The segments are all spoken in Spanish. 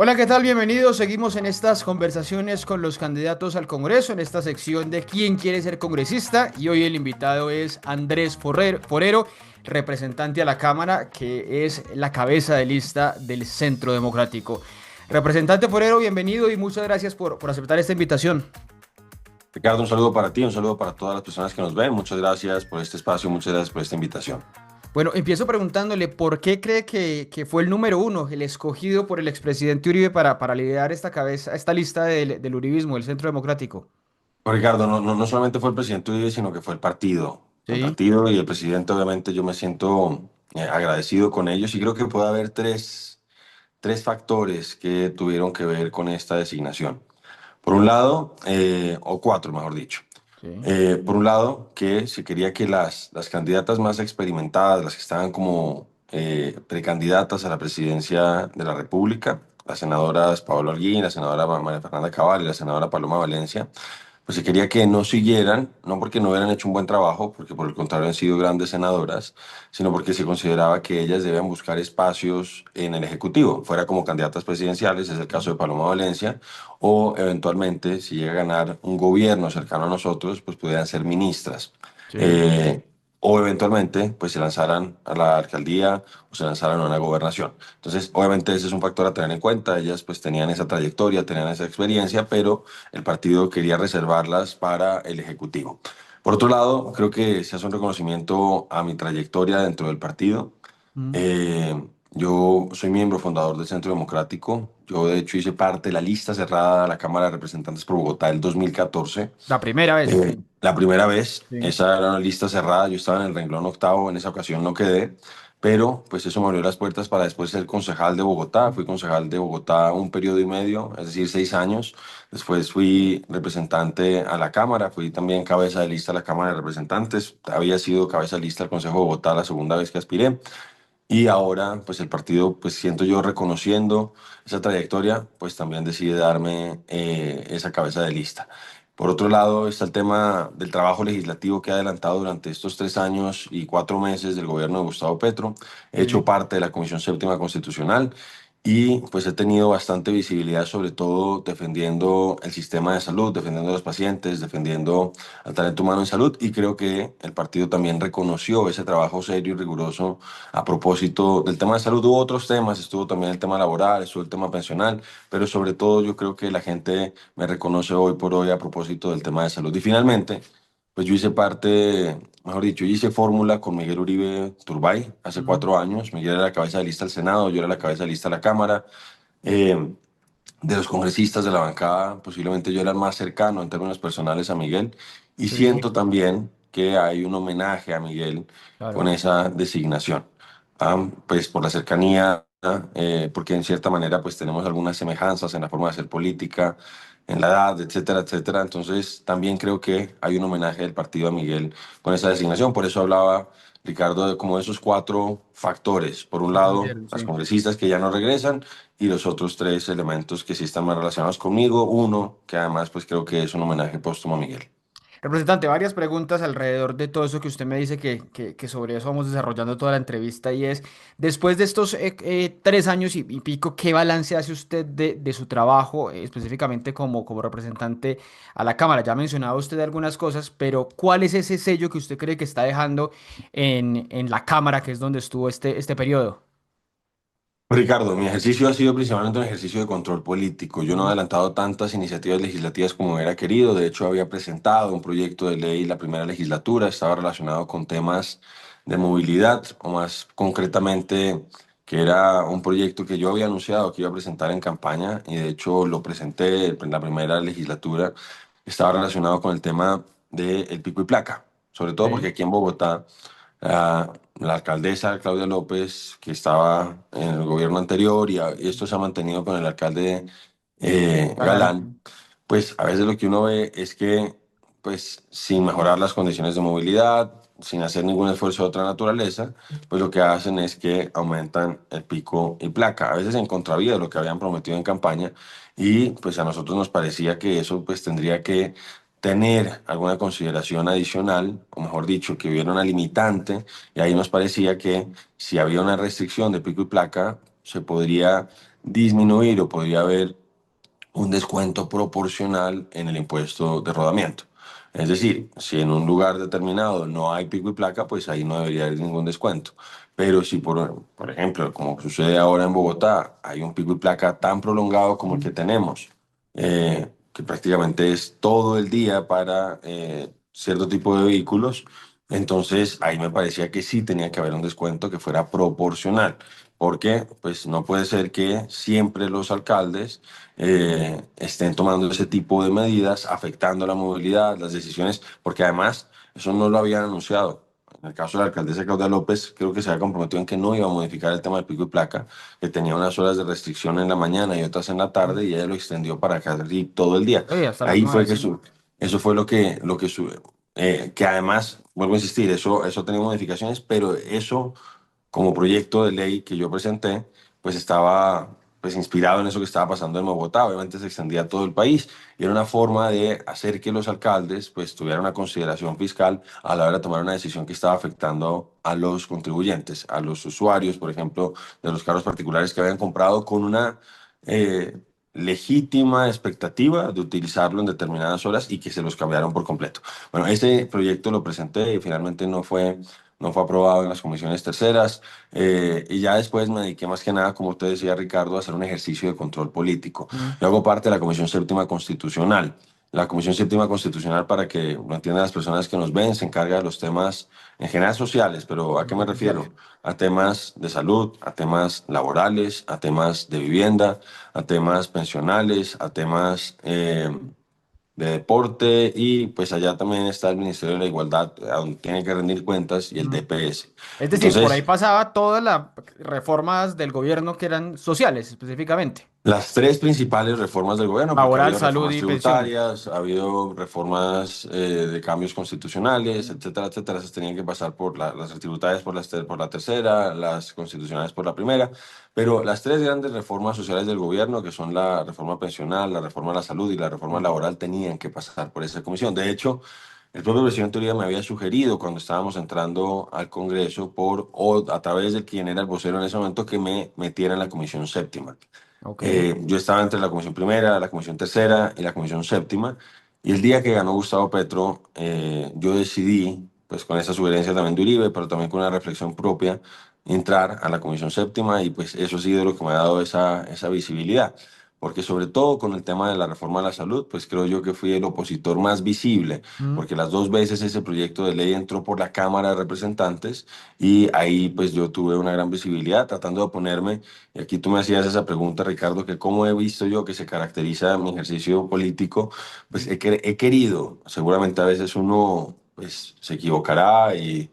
Hola, ¿qué tal? Bienvenidos. Seguimos en estas conversaciones con los candidatos al Congreso, en esta sección de ¿Quién quiere ser congresista? Y hoy el invitado es Andrés Forero, representante a la Cámara, que es la cabeza de lista del Centro Democrático. Representante Forero, bienvenido y muchas gracias por aceptar esta invitación. Ricardo, un saludo para ti, un saludo para todas las personas que nos ven. Muchas gracias por este espacio, muchas gracias por esta invitación. Bueno, empiezo preguntándole por qué cree que fue el número uno, el escogido por el expresidente Uribe para liderar esta lista del uribismo, del Centro Democrático. Pues, Ricardo, no solamente fue el presidente Uribe, sino que fue el partido. El Sí. partido y el presidente, obviamente, yo me siento agradecido con ellos y creo que puede haber tres factores que tuvieron que ver con esta designación. Por un lado, o cuatro, mejor dicho. Sí. Por un lado, que se quería que las candidatas más experimentadas, las que estaban como precandidatas a la presidencia de la República, las senadoras Pablo Alguín, la senadora María Fernanda Cabal y la senadora Paloma Valencia, pues se quería que no siguieran, no porque no hubieran hecho un buen trabajo, porque por el contrario han sido grandes senadoras, sino porque se consideraba que ellas debían buscar espacios en el Ejecutivo, fuera como candidatas presidenciales, es el caso de Paloma Valencia, o eventualmente, si llega a ganar un gobierno cercano a nosotros, pues pudieran ser ministras. Sí. Eh, o eventualmente, pues se lanzaran a la alcaldía o se lanzaran a una gobernación. Entonces, obviamente ese es un factor a tener en cuenta. Ellas pues tenían esa trayectoria, tenían esa experiencia, pero el partido quería reservarlas para el Ejecutivo. Por otro lado, creo que se hace un reconocimiento a mi trayectoria dentro del partido. Mm. Yo soy miembro fundador del Centro Democrático. Yo, de hecho, hice parte de la lista cerrada de la Cámara de Representantes por Bogotá el 2014. La primera vez. La primera vez, Sí. esa era una lista cerrada. Yo estaba en el renglón octavo, en esa ocasión no quedé, pero pues eso me abrió las puertas para después ser concejal de Bogotá. Fui concejal de Bogotá un periodo y medio, es decir, 6 años. Después fui representante a la Cámara, fui también cabeza de lista a la Cámara de Representantes. Había sido cabeza de lista al Consejo de Bogotá la segunda vez que aspiré. Y ahora, pues el partido, pues siento yo reconociendo esa trayectoria, pues también decide darme esa cabeza de lista. Por otro lado, está el tema del trabajo legislativo que ha adelantado durante estos 3 años y 4 meses del gobierno de Gustavo Petro. He hecho Sí. parte de la Comisión Séptima Constitucional y pues he tenido bastante visibilidad, sobre todo defendiendo el sistema de salud, defendiendo a los pacientes, defendiendo al talento humano en salud. Y creo que el partido también reconoció ese trabajo serio y riguroso a propósito del tema de salud. Hubo otros temas, estuvo también el tema laboral, estuvo el tema pensional, pero sobre todo yo creo que la gente me reconoce hoy por hoy a propósito del tema de salud. Y finalmente, pues yo hice parte, mejor dicho, yo hice fórmula con Miguel Uribe Turbay hace Mm. 4 años. Miguel era la cabeza de lista del Senado, yo era la cabeza de lista de la Cámara. Eh, de los congresistas de la bancada, posiblemente yo era el más cercano en términos personales a Miguel, y Sí. siento también que hay un homenaje a Miguel con Claro. esa designación. Pues por la cercanía, porque en cierta manera pues tenemos algunas semejanzas en la forma de hacer política, en la edad, etcétera, etcétera. Entonces también creo que hay un homenaje del partido a Miguel con esa designación. Por eso hablaba Ricardo de como esos cuatro factores. Por un Que lado, influyeron, las sí. congresistas que ya no regresan y los otros tres elementos que sí están más relacionados conmigo. Uno, que además pues creo que es un homenaje póstumo a Miguel. Representante, varias preguntas alrededor de todo eso que usted me dice que sobre eso vamos desarrollando toda la entrevista y es, después de estos 3 años y pico, ¿qué balance hace usted de su trabajo, específicamente como representante a la Cámara? Ya ha mencionado usted algunas cosas, pero ¿cuál es ese sello que usted cree que está dejando en la Cámara, que es donde estuvo este periodo? Ricardo, mi ejercicio ha sido principalmente un ejercicio de control político. Yo no he Mm. adelantado tantas iniciativas legislativas como hubiera querido. De hecho, había presentado un proyecto de ley la primera legislatura, estaba relacionado con temas de movilidad, o más concretamente, que era un proyecto que yo había anunciado que iba a presentar en campaña y de hecho lo presenté en la primera legislatura. Estaba relacionado con el tema del pico y placa, sobre todo porque Sí. aquí en Bogotá la alcaldesa Claudia López, que estaba en el gobierno anterior, y esto se ha mantenido con el alcalde Galán. Galán, pues a veces lo que uno ve es que, pues sin mejorar las condiciones de movilidad, sin hacer ningún esfuerzo de otra naturaleza, pues lo que hacen es que aumentan el pico y placa, a veces en contravía de lo que habían prometido en campaña, y pues a nosotros nos parecía que eso pues tendría que tener alguna consideración adicional, o mejor dicho, que hubiera una limitante, y ahí nos parecía que si había una restricción de pico y placa, se podría disminuir o podría haber un descuento proporcional en el impuesto de rodamiento. Es decir, si en un lugar determinado no hay pico y placa, pues ahí no debería haber ningún descuento. Pero si, por ejemplo, como sucede ahora en Bogotá, hay un pico y placa tan prolongado como el que tenemos, que prácticamente es todo el día para cierto tipo de vehículos, entonces ahí me parecía que sí tenía que haber un descuento que fuera proporcional, porque pues no puede ser que siempre los alcaldes estén tomando ese tipo de medidas, afectando la movilidad, las decisiones, porque además eso no lo habían anunciado. En el caso de la alcaldesa Claudia López, creo que se había comprometido en que no iba a modificar el tema del pico y placa, que tenía unas horas de restricción en la mañana y otras en la tarde, y ella lo extendió para casi todo el día. Oye, hasta las Ahí fue 9, que sí. eso fue que además, vuelvo a insistir, eso ha tenido modificaciones, pero eso como proyecto de ley que yo presenté, pues estaba pues inspirado en eso que estaba pasando en Bogotá. Obviamente se extendía a todo el país y era una forma de hacer que los alcaldes pues tuvieran una consideración fiscal a la hora de tomar una decisión que estaba afectando a los contribuyentes, a los usuarios, por ejemplo, de los carros particulares que habían comprado con una eh, legítima expectativa de utilizarlo en determinadas horas y que se los cambiaron por completo. Bueno, ese proyecto lo presenté y finalmente no fue aprobado en las comisiones terceras. Y ya después me dediqué más que nada, como usted decía, Ricardo, a hacer un ejercicio de control político. Mm, Yo hago parte de la Comisión Séptima Constitucional. La Comisión Séptima Constitucional, para que lo entiendan las personas que nos ven, se encarga de los temas en general sociales, pero ¿a qué me sociales. refiero? A temas de salud, a temas laborales, a temas de vivienda, a temas pensionales, a temas de deporte y pues allá también está el Ministerio de la Igualdad, a donde tiene que rendir cuentas y el Mm. DPS. Es decir, por ahí Entonces, pasaba todas las reformas del gobierno que eran sociales, específicamente. las tres principales reformas del gobierno, porque ha Laboral, habido salud reformas y pensiones. tributarias, ha habido reformas de cambios constitucionales, etcétera, etcétera, esas tenían que pasar por las tributarias por la tercera, las constitucionales por la primera, pero las tres grandes reformas sociales del gobierno, que son la reforma pensional, la reforma a la salud y la reforma Mm. laboral, tenían que pasar por esa comisión. De hecho, el propio presidente Uribe me había sugerido cuando estábamos entrando al Congreso o a través de quien era el vocero en ese momento que me metiera en la comisión séptima. Ok. Yo estaba entre la comisión primera, la comisión tercera y la comisión séptima. Y el día que ganó Gustavo Petro, yo decidí, pues con esa sugerencia también de Uribe, pero también con una reflexión propia, entrar a la comisión séptima y pues eso ha sido lo que me ha dado esa visibilidad. Porque sobre todo con el tema de la reforma a la salud, pues creo yo que fui el opositor más visible, Mm. porque las dos veces ese proyecto de ley entró por la Cámara de Representantes y ahí pues yo tuve una gran visibilidad tratando de oponerme y aquí tú me hacías esa pregunta, Ricardo, que cómo he visto yo que se caracteriza mi ejercicio político, pues he querido, seguramente a veces uno pues, se equivocará y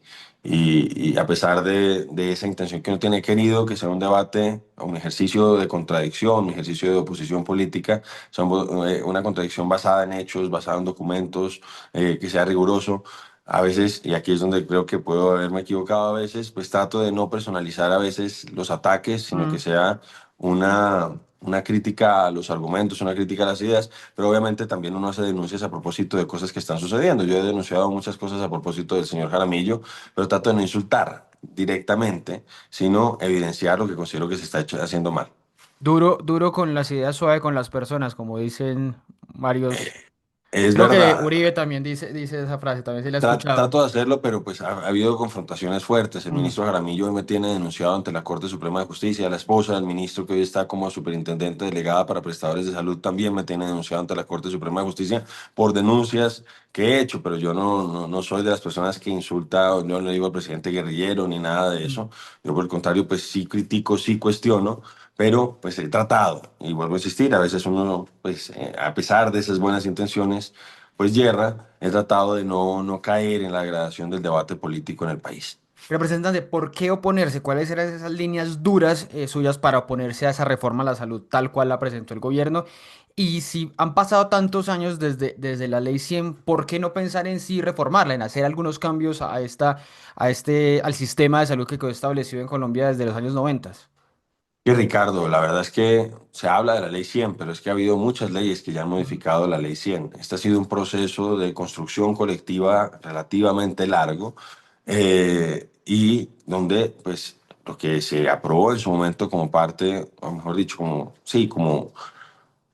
a pesar de esa intención que uno tiene, he querido que sea un debate, un ejercicio de contradicción, un ejercicio de oposición política, sea una contradicción basada en hechos, basada en documentos, que sea riguroso. A veces, y aquí es donde creo que puedo haberme equivocado a veces, pues trato de no personalizar a veces los ataques, sino que Mm. sea una crítica a los argumentos, una crítica a las ideas, pero obviamente también uno hace denuncias a propósito de cosas que están sucediendo. Yo he denunciado muchas cosas a propósito del señor Jaramillo, pero trato de no insultar directamente, sino evidenciar lo que considero que se está haciendo mal. Duro, duro con las ideas, suave con las personas, como dicen varios. Es Creo que verdad. Uribe también dice esa frase, también se la ha escuchado. Trato de hacerlo, pero pues ha habido confrontaciones fuertes. El Mm. ministro Jaramillo hoy me tiene denunciado ante la Corte Suprema de Justicia. La esposa del ministro, que hoy está como superintendente delegada para prestadores de salud, también me tiene denunciado ante la Corte Suprema de Justicia por denuncias que he hecho, pero yo no soy de las personas que insulta, o no le digo al presidente guerrillero ni nada de Mm. eso. Yo por el contrario, pues sí critico, sí cuestiono, pero pues he tratado, y vuelvo a insistir, a veces uno, pues a pesar de esas buenas intenciones, pues yerra, he tratado de no caer en la degradación del debate político en el país. Representante, ¿por qué oponerse? ¿Cuáles eran esas líneas duras suyas para oponerse a esa reforma a la salud tal cual la presentó el gobierno? Y si han pasado tantos años desde la ley 100, ¿por qué no pensar en sí reformarla, en hacer algunos cambios al sistema de salud que quedó establecido en Colombia desde los años 90? Y Ricardo, la verdad es que se habla de la ley 100, pero es que ha habido muchas leyes que ya han modificado la ley 100. Este ha sido un proceso de construcción colectiva relativamente largo y donde pues lo que se aprobó en su momento como parte, o mejor dicho, como, sí, como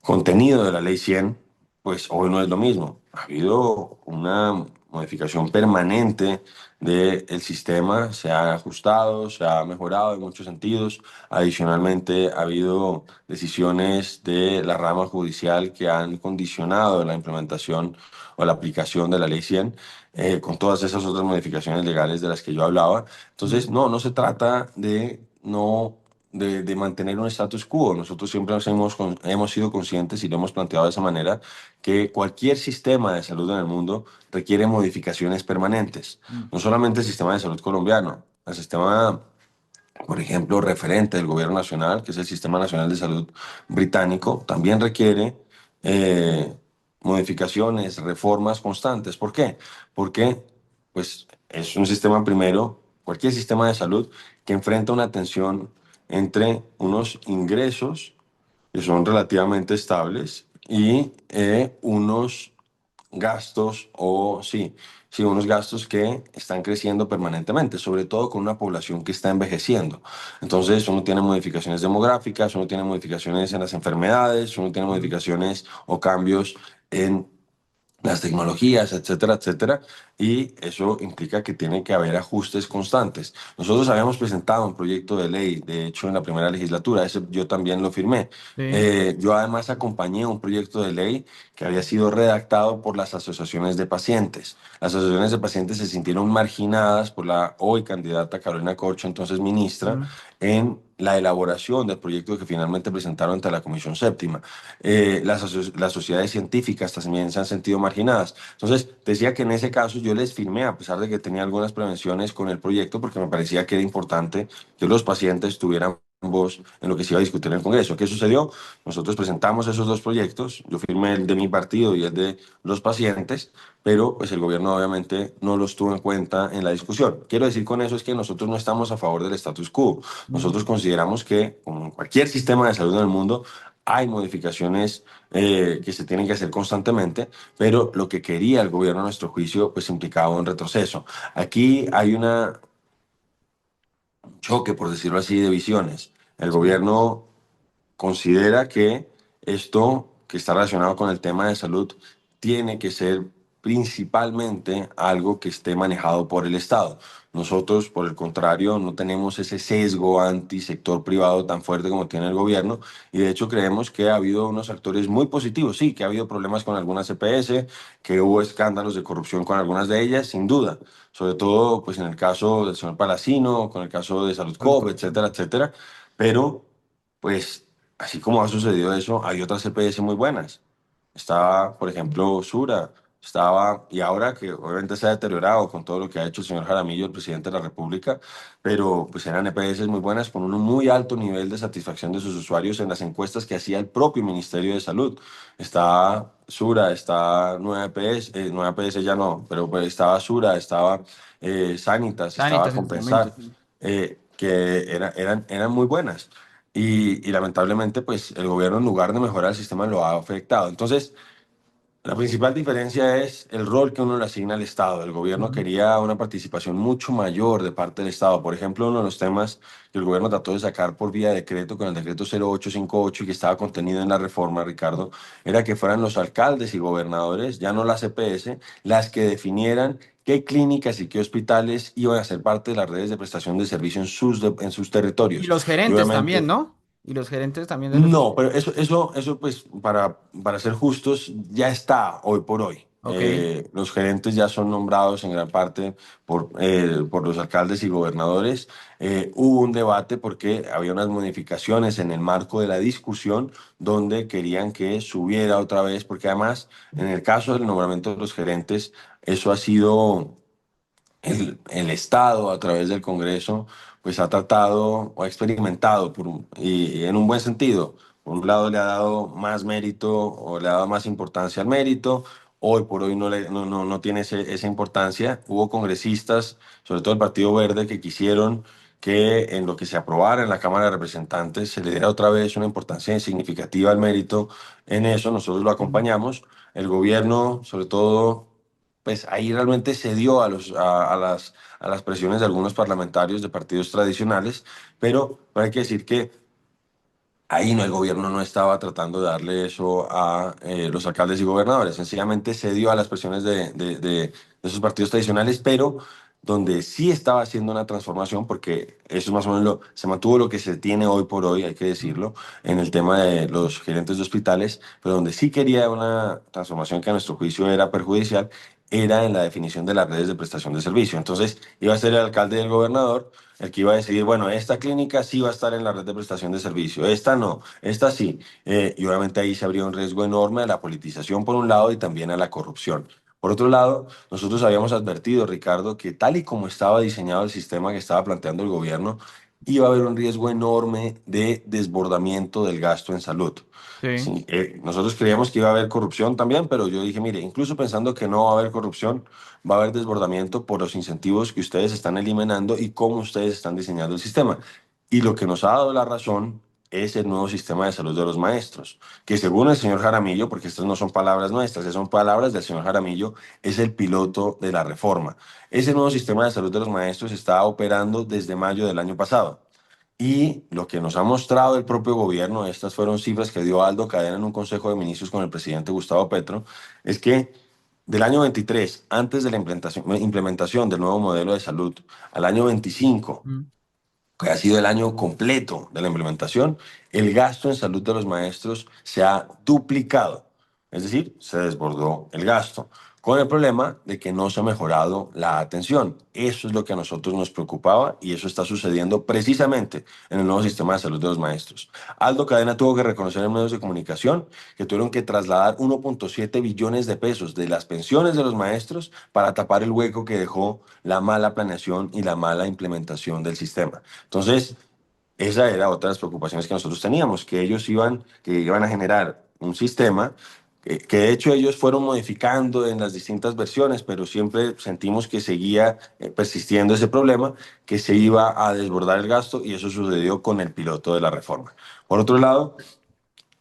contenido de la ley 100, pues hoy no es lo mismo. Ha habido una modificación permanente del sistema, se ha ajustado, se ha mejorado en muchos sentidos. Adicionalmente, ha habido decisiones de la rama judicial que han condicionado la implementación o la aplicación de la ley 100, con todas esas otras modificaciones legales de las que yo hablaba. Entonces, Mm, no se trata de no de mantener un status quo. Nosotros siempre hemos sido conscientes y lo hemos planteado de esa manera, que cualquier sistema de salud en el mundo requiere modificaciones permanentes. mm, No solamente el sistema de salud colombiano, el sistema, por ejemplo, referente del gobierno nacional, que es el Sistema Nacional de Salud británico, también requiere eh, modificaciones, reformas constantes. ¿Por qué? Porque pues, es un sistema primero, cualquier sistema de salud que enfrenta una tensión entre unos ingresos que son relativamente estables y unos gastos o sí, unos gastos que están creciendo permanentemente, sobre todo con una población que está envejeciendo. Entonces, uno tiene modificaciones demográficas, uno tiene modificaciones en las enfermedades, uno tiene mm, modificaciones o cambios en las tecnologías, etcétera, etcétera, y eso implica que tiene que haber ajustes constantes. Nosotros habíamos presentado un proyecto de ley, de hecho, en la primera legislatura, ese yo también lo firmé. sí. Yo además acompañé un proyecto de ley que había sido redactado por las asociaciones de pacientes. Las asociaciones de pacientes se sintieron marginadas por la hoy candidata Carolina Corcho, entonces ministra, Mm, en la elaboración del proyecto que finalmente presentaron ante la Comisión Séptima. Las sociedades científicas también se han sentido marginadas. Entonces, decía que en ese caso yo les firmé, a pesar de que tenía algunas prevenciones con el proyecto, porque me parecía que era importante que los pacientes tuvieran voz en lo que se iba a discutir en el Congreso. ¿Qué sucedió? Nosotros presentamos esos dos proyectos, yo firmé el de mi partido y el de los pacientes, pero pues el gobierno obviamente no los tuvo en cuenta en la discusión. Quiero decir con eso es que nosotros no estamos a favor del status quo. mm, Nosotros consideramos que, como en cualquier sistema de salud en el mundo, hay modificaciones que se tienen que hacer constantemente, pero lo que quería el gobierno, a nuestro juicio, pues implicaba un retroceso. Aquí hay un choque, por decirlo así, de visiones. El sí. gobierno considera que esto que está relacionado con el tema de salud tiene que ser principalmente algo que esté manejado por el Estado. Nosotros, por el contrario, no tenemos ese sesgo anti-sector privado tan fuerte como tiene el gobierno y de hecho creemos que ha habido unos actores muy positivos. Sí, que ha habido problemas con algunas EPS, que hubo escándalos de corrupción con algunas de ellas, sin duda. Sobre todo, pues en el caso del señor Palacino, con el caso de Salud Salud Cop, Colombia. etcétera, etcétera. Pero, pues así como ha sucedido eso, hay otras CPS muy buenas. Estaba, por ejemplo, Sura, estaba, y ahora que obviamente se ha deteriorado con todo lo que ha hecho el señor Jaramillo, el presidente de la República, pero pues eran EPS muy buenas con un muy alto nivel de satisfacción de sus usuarios en las encuestas que hacía el propio Ministerio de Salud. Está Sura, está Nueva EPS, Nueva EPS ya no, pero pues estaba Sura, estaba Sanitas, estaba Sanitas en su momento, Compensar, sí. que eran muy buenas. Y lamentablemente, pues el gobierno en lugar de mejorar el sistema lo ha afectado. Entonces, la principal diferencia es el rol que uno le asigna al Estado. El gobierno Ujú, quería una participación mucho mayor de parte del Estado. Por ejemplo, uno de los temas que el gobierno trató de sacar por vía de decreto con el decreto 0858 y que estaba contenido en la reforma, Ricardo, era que fueran los alcaldes y gobernadores, ya no las EPS, las que definieran qué clínicas y qué hospitales iban a ser parte de las redes de prestación de servicio en sus y territorios. los Y gerentes también, obviamente ¿no? Y los gerentes también de los no, pero hospitales. eso pues, para ser justos, ya está hoy por hoy. Ok. Los gerentes ya son nombrados en gran parte por los alcaldes y gobernadores. Hubo un debate porque había unas modificaciones en el marco de la discusión donde querían que subiera otra vez, porque además, en el caso del nombramiento de los gerentes, eso ha sido el Estado a través del Congreso pues ha tratado o ha experimentado y en un buen sentido. Por un lado le ha dado más mérito o le ha dado más importancia al mérito. Hoy por hoy no tiene esa importancia. Hubo congresistas, sobre todo el Partido Verde, que quisieron que en lo que se aprobara en la Cámara de Representantes se le diera otra vez una importancia significativa al mérito en eso. Nosotros lo Mm, acompañamos. El gobierno, sobre todo pues ahí realmente cedió a las presiones de algunos parlamentarios de partidos tradicionales, pero hay que decir que ahí no, el gobierno no estaba tratando de darle eso a los alcaldes y gobernadores, sencillamente se dio a las presiones de esos partidos tradicionales, pero donde sí estaba haciendo una transformación, porque eso es más o menos se mantuvo lo que se tiene hoy por hoy, hay que decirlo, en el tema de los gerentes de hospitales, pero donde sí quería una transformación que a nuestro juicio era perjudicial, era en la definición de las redes de prestación de servicio. Entonces iba a ser el alcalde y el gobernador el que iba a decidir, bueno, esta clínica sí va a estar en la red de prestación de servicio, esta no, esta sí. Y obviamente ahí se abrió un riesgo enorme a la politización por un lado y también a la corrupción. Por otro lado, nosotros habíamos advertido, Ricardo, que tal y como estaba diseñado el sistema que estaba planteando el gobierno, iba a haber un riesgo enorme de desbordamiento del gasto en salud. Sí. Sí, nosotros creíamos que iba a haber corrupción también, pero yo dije, mire, incluso pensando que no va a haber corrupción, va a haber desbordamiento por los incentivos que ustedes están eliminando y cómo ustedes están diseñando el sistema. Y lo que nos ha dado la razón es el nuevo sistema de salud de los maestros, que según el señor Jaramillo, porque estas no son palabras nuestras, estas son palabras del señor Jaramillo, es el piloto de la reforma. Ese nuevo sistema de salud de los maestros está operando desde mayo del año pasado. Y lo que nos ha mostrado el propio gobierno, estas fueron cifras que dio Aldo Cadena en un consejo de ministros con el presidente Gustavo Petro, es que del año 23, antes de la implementación del nuevo modelo de salud, al año 25, Mm. que ha sido el año completo de la implementación, el gasto en salud de los maestros se ha duplicado. Es decir, se desbordó el gasto, con el problema de que no se ha mejorado la atención. Eso es lo que a nosotros nos preocupaba y eso está sucediendo precisamente en el nuevo sistema de salud de los maestros. Aldo Cadena tuvo que reconocer en medios de comunicación que tuvieron que trasladar 1.7 billones de pesos de las pensiones de los maestros para tapar el hueco que dejó la mala planeación y la mala implementación del sistema. Entonces, esa era otra de las preocupaciones que nosotros teníamos, que iban a generar un sistema que de hecho ellos fueron modificando en las distintas versiones, pero siempre sentimos que seguía persistiendo ese problema, que se iba a desbordar el gasto y eso sucedió con el piloto de la reforma. Por otro lado,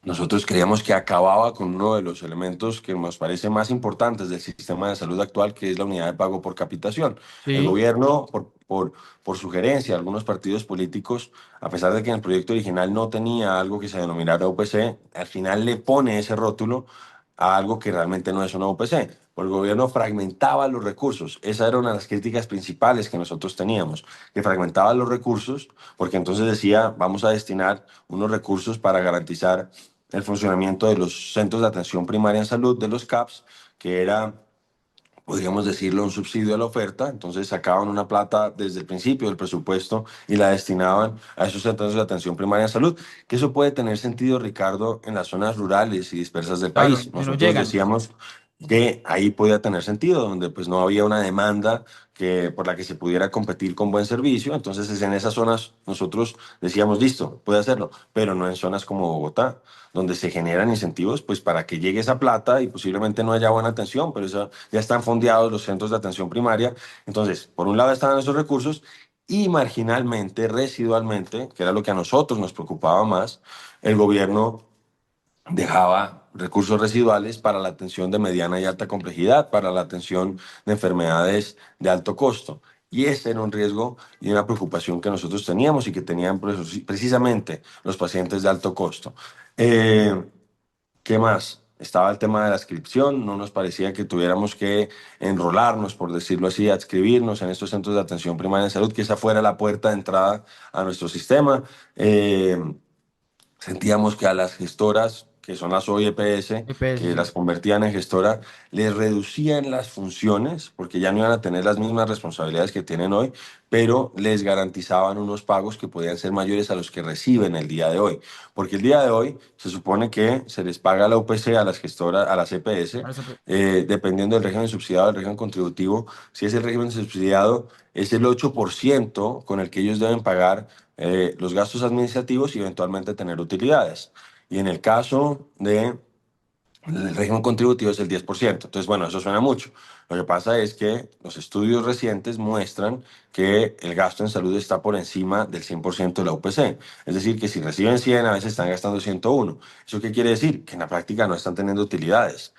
nosotros creíamos que acababa con uno de los elementos que nos parece más importantes del sistema de salud actual, que es la unidad de pago por capitación. El Sí. gobierno, por sugerencia de algunos partidos políticos, a pesar de que en el proyecto original no tenía algo que se denominara UPC, al final le pone ese rótulo a algo que realmente no es una UPC. Porque el gobierno fragmentaba los recursos. Esa era una de las críticas principales que nosotros teníamos, que fragmentaba los recursos, porque entonces decía, vamos a destinar unos recursos para garantizar el funcionamiento de los centros de atención primaria en salud, de los CAPS, que era, podríamos decirlo, un subsidio a la oferta. Entonces sacaban una plata desde el principio del presupuesto y la destinaban a esos centros de atención primaria en salud, que eso puede tener sentido, Ricardo, en las zonas rurales y dispersas del Claro, país. que no Nosotros llegan. decíamos que ahí podía tener sentido, donde pues no había una demanda por la que se pudiera competir con buen servicio. Entonces en esas zonas nosotros decíamos, listo, puede hacerlo, pero no en zonas como Bogotá, donde se generan incentivos pues para que llegue esa plata y posiblemente no haya buena atención, pero eso, ya están fondeados los centros de atención primaria. Entonces, por un lado estaban esos recursos y marginalmente, residualmente, que era lo que a nosotros nos preocupaba más, el gobierno dejaba recursos residuales para la atención de mediana y alta complejidad, para la atención de enfermedades de alto costo. Y ese era un riesgo y una preocupación que nosotros teníamos y que tenían precisamente los pacientes de alto costo. Eh, ¿Qué más? Estaba el tema de la inscripción, no nos parecía que tuviéramos que enrolarnos, por decirlo así, adscribirnos en estos centros de atención primaria de salud, que esa fuera la puerta de entrada a nuestro sistema. Eh, Sentíamos que a las gestoras, que son las OIPS, EPS, que sí. las convertían en gestora, les reducían las funciones, porque ya no iban a tener las mismas responsabilidades que tienen hoy, pero les garantizaban unos pagos que podían ser mayores a los que reciben el día de hoy. Porque el día de hoy se supone que se les paga la UPC a las gestoras, a las EPS, Ahora se- dependiendo del régimen subsidiado, del régimen contributivo. Si es el régimen subsidiado, es el 8% con el que ellos deben pagar los gastos administrativos y eventualmente tener utilidades. Y en el caso de el régimen contributivo es el 10%. Entonces, bueno, eso suena mucho. Lo que pasa es que los estudios recientes muestran que el gasto en salud está por encima del 100% de la UPC. Es decir, que si reciben 100, a veces están gastando 101. ¿Eso qué quiere decir? Que en la práctica no están teniendo utilidades.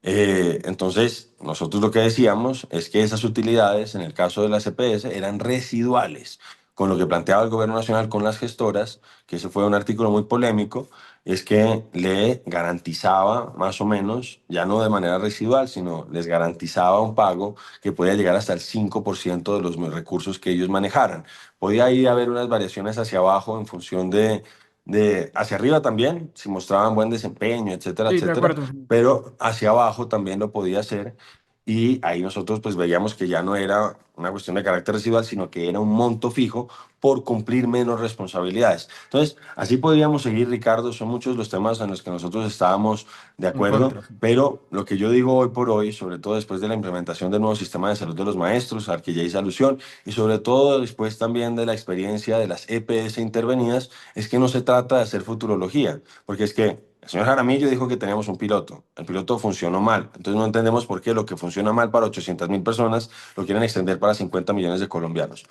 Entonces, nosotros lo que decíamos es que esas utilidades, en el caso de las EPS, eran residuales, con lo que planteaba el Gobierno Nacional con las gestoras, que ese fue un artículo muy polémico, es que le garantizaba más o menos, ya no de manera residual, sino les garantizaba un pago que podía llegar hasta el 5% de los recursos que ellos manejaran. Podía ahí haber unas variaciones hacia abajo en función de hacia arriba también, si mostraban buen desempeño, etcétera, Sí, de etcétera, acuerdo. pero hacia abajo también lo podía hacer y ahí nosotros pues veíamos que ya no era una cuestión de carácter residual, sino que era un monto fijo por cumplir menos responsabilidades. Entonces, así podríamos seguir, Ricardo, son muchos los temas en los que nosotros estábamos de En acuerdo, contra, sí. pero lo que yo digo hoy por hoy, sobre todo después de la implementación del nuevo sistema de salud de los maestros, al que ya hice alusión, y sobre todo después también de la experiencia de las EPS intervenidas, es que no se trata de hacer futurología, porque es que el señor Jaramillo dijo que teníamos un piloto. El piloto funcionó mal. Entonces no entendemos por qué lo que funciona mal para 800.000 personas lo quieren extender para 50 millones de colombianos.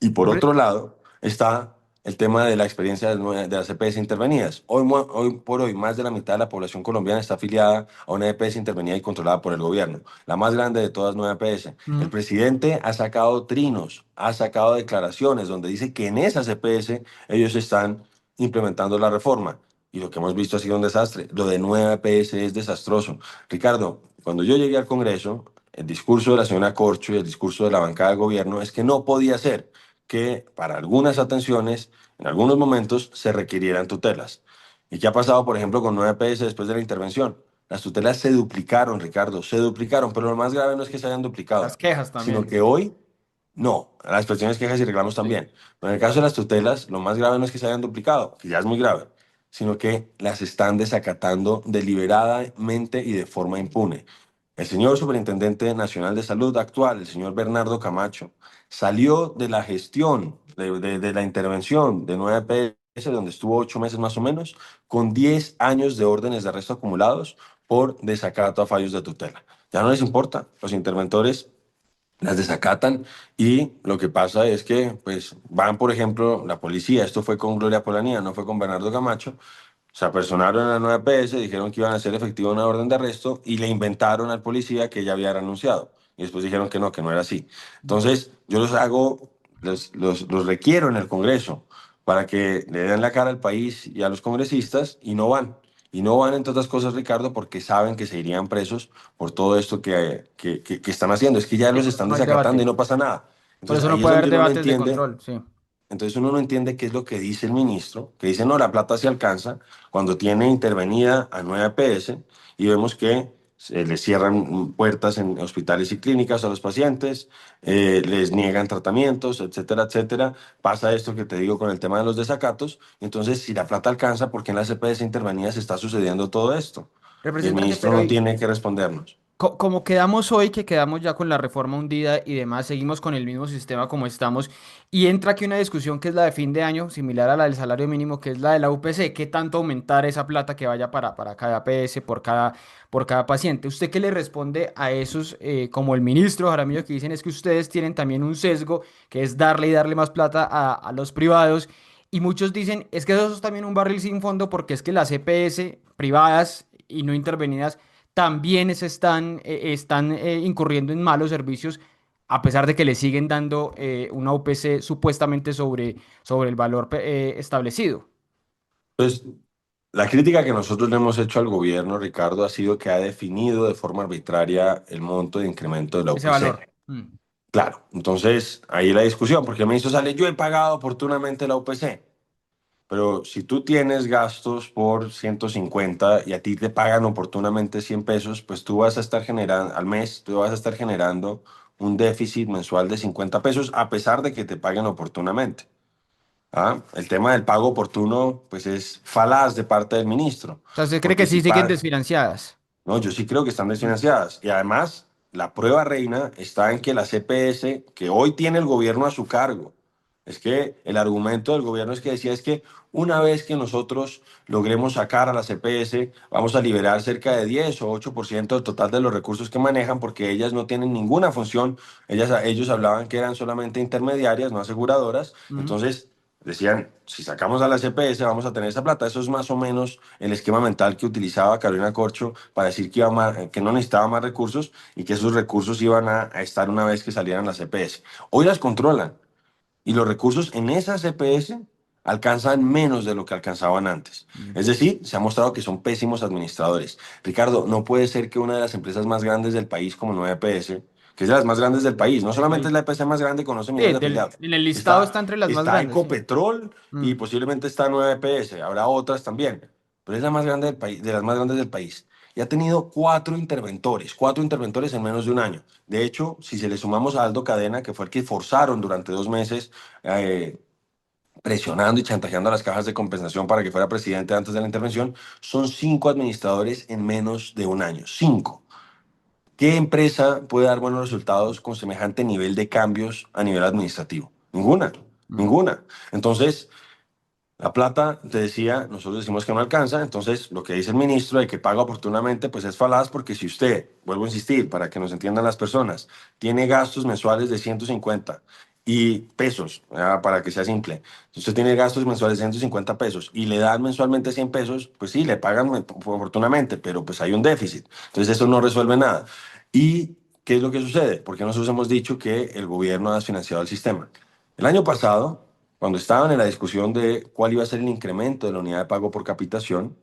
Y por Repre- otro lado está el tema de la experiencia de las EPS intervenidas. Hoy por hoy, más de la mitad de la población colombiana está afiliada a una EPS intervenida y controlada por el gobierno, la más grande de todas, nueve EPS. El Ujú. presidente ha sacado trinos, ha sacado declaraciones donde dice que en esas EPS ellos están implementando la reforma. Y lo que hemos visto ha sido un desastre. Lo de nueva EPS es desastroso. Ricardo, cuando yo llegué al Congreso, el discurso de la señora Corcho y el discurso de la bancada de gobierno es que no podía ser que para algunas atenciones, en algunos momentos, se requirieran tutelas. ¿Y qué ha pasado, por ejemplo, con 9PS después de la intervención? Las tutelas se duplicaron, Ricardo, se duplicaron, pero lo más grave no es que se hayan Las duplicado, quejas sino también. que hoy, no, las expresiones, quejas y reclamos Sí. también. Pero en el caso de las tutelas, lo más grave no es que se hayan duplicado, que ya es muy grave, sino que las están desacatando deliberadamente y de forma impune. El señor Superintendente Nacional de Salud actual, el señor Bernardo Camacho, salió de la gestión, de la intervención de 9PS, donde estuvo 8 meses más o menos, con 10 años de órdenes de arresto acumulados por desacato a fallos de tutela. Ya no les importa, los interventores las desacatan y lo que pasa es que pues van, por ejemplo, la policía, esto fue con Gloria Polanía, no fue con Bernardo Camacho, se apersonaron a la 9PS, dijeron que iban a hacer efectiva una orden de arresto y le inventaron al policía que ya había renunciado. Y después dijeron que no era así. Entonces, yo los hago, los requiero en el Congreso para que le den la cara al país y a los congresistas y no van. Y no van, entre otras cosas, Ricardo, porque saben que se irían presos por todo esto que están haciendo. Es que ya Sí, los por eso están no hay desacatando y debate. no pasa nada. Por Entonces eso no ahí es puede haber donde uno no debates de entiende. control, sí. Entonces uno no entiende qué es lo que dice el ministro, que dice, no, la plata se alcanza cuando tiene intervenida a 9 PS y vemos que se les cierran puertas en hospitales y clínicas a los pacientes, les niegan tratamientos, etcétera, etcétera. Pasa esto que te digo con el tema de los desacatos. Entonces, si la plata alcanza, ¿por qué en las EPS intervenidas está sucediendo todo esto? Y el Representante, ministro pero no tiene que respondernos. como quedamos hoy, que quedamos ya con la reforma hundida y demás, seguimos con el mismo sistema como estamos, y entra aquí una discusión que es la de fin de año, similar a la del salario mínimo, que es la de la UPC, ¿qué tanto aumentar esa plata que vaya para cada PS, por cada paciente? ¿Usted qué le responde a esos, como el ministro Jaramillo, que dicen es que ustedes tienen también un sesgo, que es darle y darle más plata a los privados? Y muchos dicen, es que eso es también un barril sin fondo porque es que las EPS privadas y no intervenidas también están incurriendo en malos servicios, a pesar de que le siguen dando una UPC supuestamente sobre el valor establecido. Pues la crítica que nosotros le hemos hecho al gobierno, Ricardo, ha sido que ha definido de forma arbitraria el monto de incremento de la Ese UPC. valor. Mm. Claro, entonces ahí la discusión, porque el ministro sale, yo he pagado oportunamente la UPC, pero si tú tienes gastos por 150 y a ti te pagan oportunamente 100 pesos, pues tú vas a estar generando, al mes, tú vas a estar generando un déficit mensual de 50 pesos a pesar de que te paguen oportunamente. ¿Ah? El tema del pago oportuno, pues es falaz de parte del ministro, O sea, ¿usted cree porque que si sí siguen paga, desfinanciadas? no, yo sí creo que están Mm. desfinanciadas. Y además, la prueba reina está en que la CPS, que hoy tiene el gobierno a su cargo, es que el argumento del gobierno es que decía es que una vez que nosotros logremos sacar a la CPS, vamos a liberar cerca de 10 o 8% del total de los recursos que manejan, porque ellas no tienen ninguna función. Ellos hablaban que eran solamente intermediarias, no aseguradoras. Mm. Entonces, Decían, si sacamos a la CPS vamos a tener esa plata. Eso es más o menos el esquema mental que utilizaba Carolina Corcho para decir que no necesitaba más recursos y que esos recursos iban a estar una vez que salieran las CPS. Hoy las controlan y los recursos en esas CPS alcanzan menos de lo que alcanzaban antes. Mm. Es decir, se ha mostrado que son pésimos administradores. Ricardo, no puede ser que una de las empresas más grandes del país como 9PS, que es de las más grandes del país, no Del solamente es país. la EPC más grande con 11 millones Sí, de afiliados, en el listado está, está entre las más está grandes, sí. Ecopetrol Mm. y posiblemente está 9PS, habrá otras también, pero es la más grande del país, de las más grandes del país. Y ha tenido cuatro interventores en menos de un año. De hecho, si se le sumamos a Aldo Cadena, que fue el que forzaron durante 2 meses, eh, presionando y chantajeando a las cajas de compensación para que fuera presidente antes de la intervención, son 5 administradores en menos de un año. 5. ¿Qué empresa puede dar buenos resultados con semejante nivel de cambios a nivel administrativo? Ninguna, Mm. ninguna. Entonces, la plata, te decía, nosotros decimos que no alcanza, entonces lo que dice el ministro de que paga oportunamente, pues es falaz porque si usted, vuelvo a insistir, para que nos entiendan las personas, tiene gastos mensuales de 150 y pesos, para que sea simple, si usted tiene gastos mensuales de 150 pesos y le dan mensualmente 100 pesos, pues sí, le pagan oportunamente, pero pues hay un déficit, entonces eso no resuelve nada. ¿Y qué es lo que sucede? Porque nosotros hemos dicho que el gobierno ha desfinanciado el sistema. El año pasado, cuando estaban en la discusión de cuál iba a ser el incremento de la unidad de pago por capitación,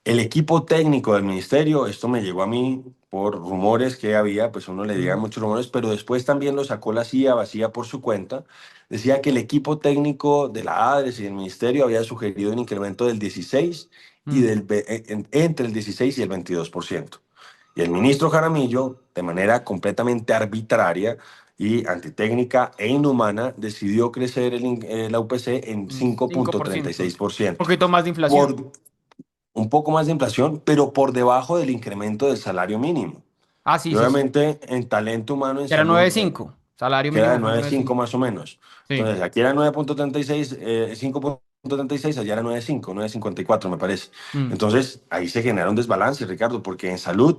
el equipo técnico del ministerio, esto me llegó a mí por rumores que había, pues uno le diga Mm. muchos rumores, pero después también lo sacó la CIA vacía por su cuenta, decía que el equipo técnico de la ADRES y del ministerio había sugerido un incremento del 16 y Mm. entre el 16 y el 22%. Y el ministro Jaramillo, de manera completamente arbitraria y antitécnica e inhumana, decidió crecer la UPC en Un 5%. Un 5,36%. poquito más de inflación. Por un poco más de inflación, pero por debajo del incremento del salario mínimo. Ah, Y sí, sí, sí. obviamente en talento humano, en Era nueve salud, punto cinco. Salario queda de mínimo fue 9,5 9.5. más o menos. Sí. Entonces aquí era 9,36, 5,36, allá era 9,5, 9,54 me parece. Mm. Entonces ahí se genera un desbalance, Ricardo, porque en salud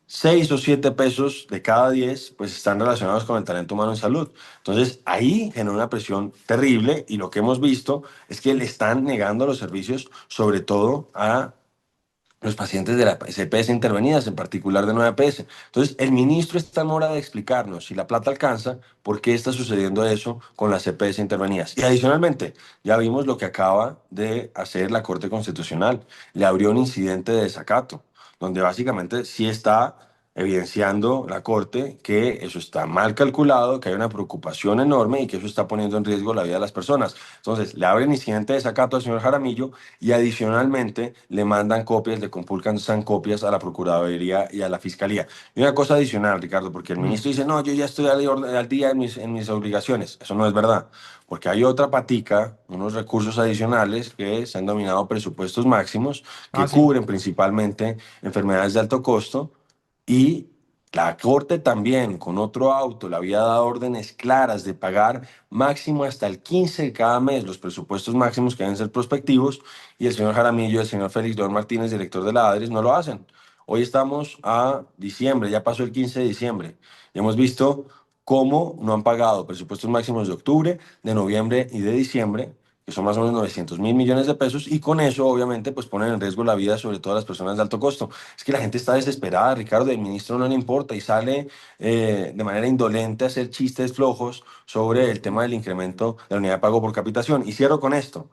6 o 7 pesos de cada 10 pues están relacionados con el talento humano en salud. Entonces ahí genera una presión terrible y lo que hemos visto es que le están negando los servicios, sobre todo a los pacientes de la CPS intervenidas, en particular de 9PS. Entonces, el ministro está en hora de explicarnos si la plata alcanza, por qué está sucediendo eso con las CPS intervenidas. Y adicionalmente, ya vimos lo que acaba de hacer la Corte Constitucional. Le abrió un incidente de desacato, donde básicamente sí está evidenciando la Corte que eso está mal calculado, que hay una preocupación enorme y que eso está poniendo en riesgo la vida de las personas. Entonces, le abren incidente de desacato al señor Jaramillo y adicionalmente le mandan copias, le compulcan copias a la Procuraduría y a la Fiscalía. Y una cosa adicional, Ricardo, porque el Mm. ministro dice, no, yo ya estoy al día en mis obligaciones. Eso no es verdad, porque hay otra patica, unos recursos adicionales que se han denominado presupuestos máximos, Ah, que sí. cubren principalmente enfermedades de alto costo y la Corte también, con otro auto, le había dado órdenes claras de pagar máximo hasta el 15 de cada mes los presupuestos máximos que deben ser prospectivos, y el señor Jaramillo y el señor Félix León Martínez, director de la ADRES, no lo hacen. Hoy estamos a diciembre, ya pasó el 15 de diciembre, y hemos visto cómo no han pagado presupuestos máximos de octubre, de noviembre y de diciembre, que son más o menos 900.000 millones de pesos, y con eso obviamente pues ponen en riesgo la vida sobre todo las personas de alto costo. Es que la gente está desesperada, Ricardo, el ministro no le importa y sale de manera indolente a hacer chistes flojos sobre el tema del incremento de la unidad de pago por capitación. Y cierro con esto.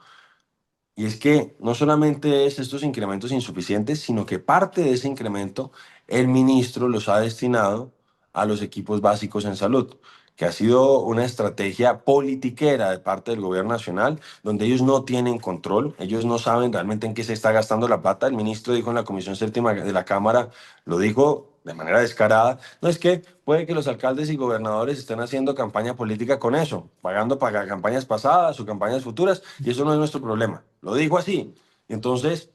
Y es que no solamente es estos incrementos insuficientes, sino que parte de ese incremento el ministro los ha destinado a los equipos básicos en salud, que ha sido una estrategia politiquera de parte del gobierno nacional, donde ellos no tienen control, ellos no saben realmente en qué se está gastando la plata. El ministro dijo en la Comisión Séptima de la Cámara, lo dijo de manera descarada, no es que puede que los alcaldes y gobernadores estén haciendo campaña política con eso, pagando para campañas pasadas o campañas futuras, y eso no es nuestro problema. Lo dijo así. Entonces,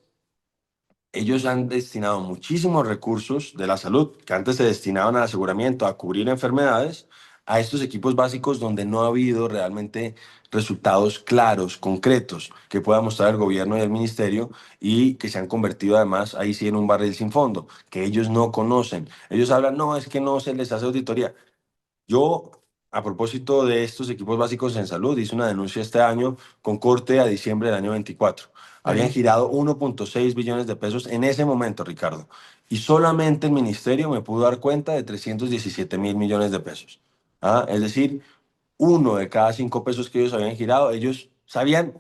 ellos han destinado muchísimos recursos de la salud que antes se destinaban al aseguramiento, a cubrir enfermedades, a estos equipos básicos donde no ha habido realmente resultados claros, concretos, que pueda mostrar el gobierno y el ministerio y que se han convertido además ahí sí en un barril sin fondo, que ellos no conocen. Ellos hablan, no, es que no se les hace auditoría. Yo a propósito de estos equipos básicos en salud, hice una denuncia este año con corte a diciembre del año 24. Habían Sí. girado 1.6 billones de pesos en ese momento, Ricardo. Y solamente el ministerio me pudo dar cuenta de 317.000 millones de pesos. ¿Ah? Es decir, uno de cada 5 pesos que ellos habían girado, ellos sabían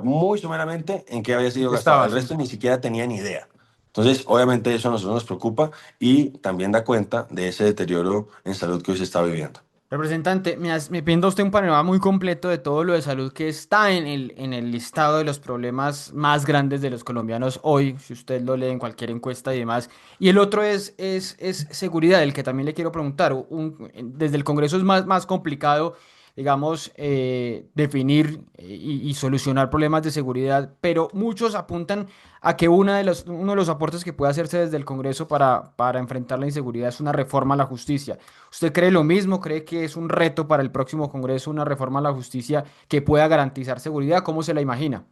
muy someramente en qué había ¿En sido qué gastado. estaba? El Sí. resto ni siquiera tenían idea. Entonces, obviamente eso a nosotros nos preocupa y también da cuenta de ese deterioro en salud que hoy se está viviendo. Representante, me pinta usted un panorama muy completo de todo lo de salud que está en el listado de los problemas más grandes de los colombianos hoy, si usted lo lee en cualquier encuesta y demás. Y el otro es seguridad, el que también le quiero preguntar. Desde el Congreso es más complicado, digamos, definir y solucionar problemas de seguridad, pero muchos apuntan a que uno de los aportes que puede hacerse desde el Congreso para enfrentar la inseguridad es una reforma a la justicia. ¿Usted cree lo mismo? ¿Cree que es un reto para el próximo Congreso una reforma a la justicia que pueda garantizar seguridad? ¿Cómo se la imagina?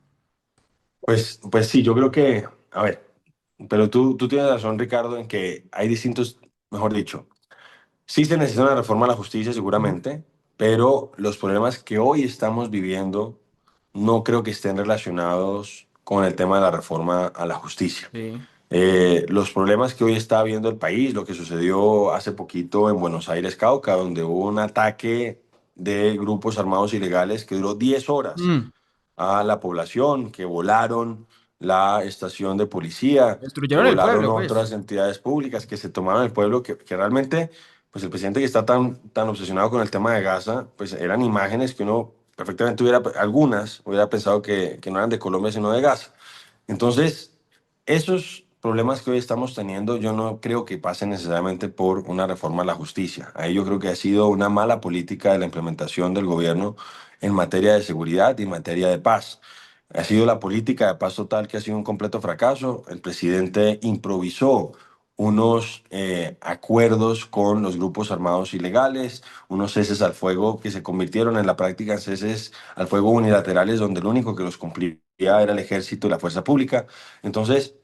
Pues sí, yo creo que, a ver, pero tú tienes razón, Ricardo, en que hay distintos, mejor dicho, sí se necesita una reforma a la justicia Ujú. seguramente, pero los problemas que hoy estamos viviendo no creo que estén relacionados con el tema de la reforma a la justicia. Sí. Los problemas que hoy está viendo el país, lo que sucedió hace poquito en Buenos Aires, Cauca, donde hubo un ataque de grupos armados ilegales que duró 10 horas Mm. a la población, que volaron la estación de policía, que Destruyeron el volaron pueblo, pues. otras entidades públicas, que se tomaron el pueblo, que realmente, pues el presidente que está tan obsesionado con el tema de Gaza, pues eran imágenes que uno perfectamente algunas hubiera pensado que no eran de Colombia, sino de Gaza. Entonces, esos problemas que hoy estamos teniendo, yo no creo que pasen necesariamente por una reforma a la justicia. Ahí yo creo que ha sido una mala política de la implementación del gobierno en materia de seguridad y en materia de paz. Ha sido la política de paz total que ha sido un completo fracaso. El presidente improvisó unos acuerdos con los grupos armados ilegales, unos ceses al fuego que se convirtieron en la práctica en ceses al fuego unilaterales, donde el único que los cumplía era el ejército y la fuerza pública. Entonces,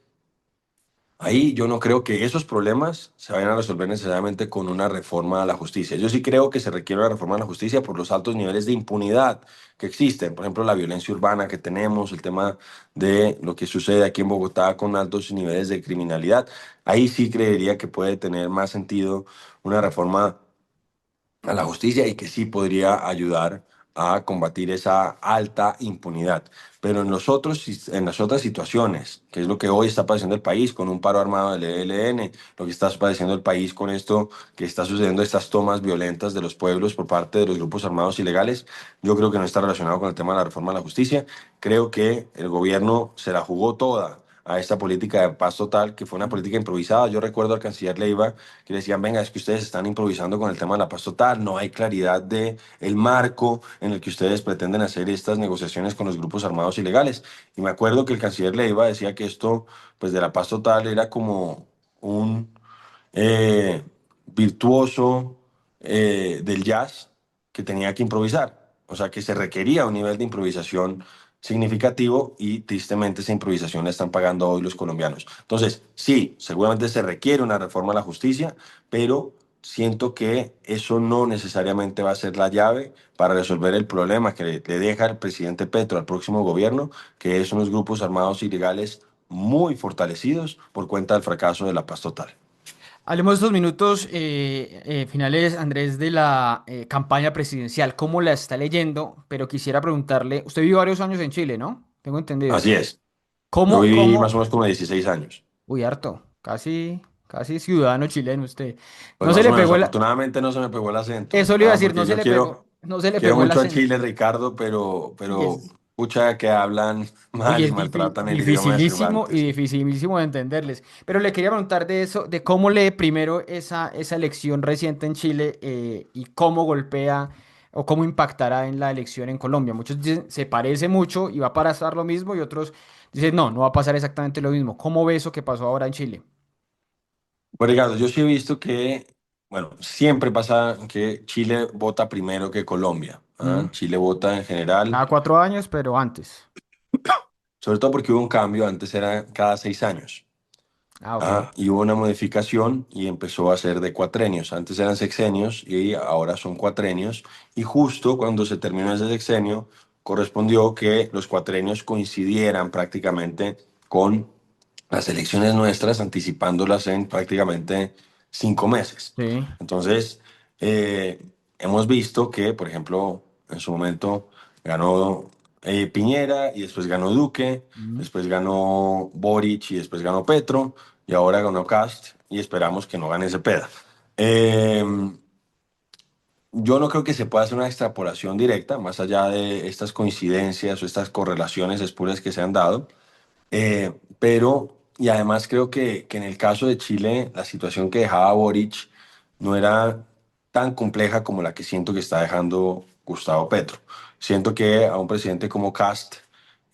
ahí yo no creo que esos problemas se vayan a resolver necesariamente con una reforma a la justicia. Yo sí creo que se requiere una reforma a la justicia por los altos niveles de impunidad que existen. Por ejemplo, la violencia urbana que tenemos, el tema de lo que sucede aquí en Bogotá con altos niveles de criminalidad. Ahí sí creería que puede tener más sentido una reforma a la justicia y que sí podría ayudar a combatir esa alta impunidad. Pero en las otras situaciones, que es lo que hoy está padeciendo el país con un paro armado del ELN, lo que está padeciendo el país con esto que está sucediendo, estas tomas violentas de los pueblos por parte de los grupos armados ilegales, yo creo que no está relacionado con el tema de la reforma a la justicia. Creo que el gobierno se la jugó toda a esta política de paz total, que fue una política improvisada. Yo recuerdo al canciller Leiva que decían, venga, es que ustedes están improvisando con el tema de la paz total, no hay claridad de el marco en el que ustedes pretenden hacer estas negociaciones con los grupos armados ilegales. Y me acuerdo que el canciller Leiva decía que esto, pues de la paz total era como un virtuoso del jazz que tenía que improvisar. O sea, que se requería un nivel de improvisación significativo y tristemente esa improvisación la están pagando hoy los colombianos. Entonces, sí, seguramente se requiere una reforma a la justicia, pero siento que eso no necesariamente va a ser la llave para resolver el problema que le deja el presidente Petro al próximo gobierno, que es unos grupos armados ilegales muy fortalecidos por cuenta del fracaso de la paz total. Hablemos de estos minutos finales, Andrés, de la campaña presidencial. ¿Cómo la está leyendo? Pero quisiera preguntarle, usted vivió varios años en Chile, ¿no? Tengo entendido. Así es. Yo ¿Cómo, viví más cómo? o menos como 16 años. Uy, harto. Casi ciudadano chileno usted. Pues No se más o le menos, pegó afortunadamente no se me pegó el acento. Eso le iba a Ah, decir, no porque se yo le pegó, no se le quiero pegó el mucho a acento. Chile, Ricardo, pero, Y pero es, pucha que hablan Oye, mal y es maltratan el idioma de dificilísimo y Cervantes. dificilísimo de entenderles. Pero le quería preguntar de eso, de cómo lee primero esa elección reciente en Chile y cómo golpea o cómo impactará en la elección en Colombia. Muchos dicen se parece mucho y va a pasar lo mismo y otros dicen no, no va a pasar exactamente lo mismo. ¿Cómo ve eso que pasó ahora en Chile? Bueno, Ricardo, yo sí he visto que, bueno, siempre pasa que Chile vota primero que Colombia. ¿Ah? ¿Mm? Chile vota en general, Cada 4 años, pero antes. sobre todo porque hubo un cambio, antes era cada 6 años. Ah, ok. Ajá, y hubo una modificación y empezó a ser de cuatrenios. Antes eran sexenios y ahora son cuatrenios. Y justo cuando se terminó ese sexenio, correspondió que los cuatrenios coincidieran prácticamente con las elecciones nuestras, anticipándolas en prácticamente 5 meses. Sí. Entonces, eh, hemos visto que, por ejemplo, en su momento ganó Piñera y después ganó Duque, Mm. después ganó Boric y después ganó Petro y ahora ganó Cast y esperamos que no gane Cepeda. Eh, yo no creo que se pueda hacer una extrapolación directa, más allá de estas coincidencias o estas correlaciones espurias que se han dado. Y además creo que en el caso de Chile, la situación que dejaba Boric no era tan compleja como la que siento que está dejando Gustavo Petro. Siento que a un presidente como Cast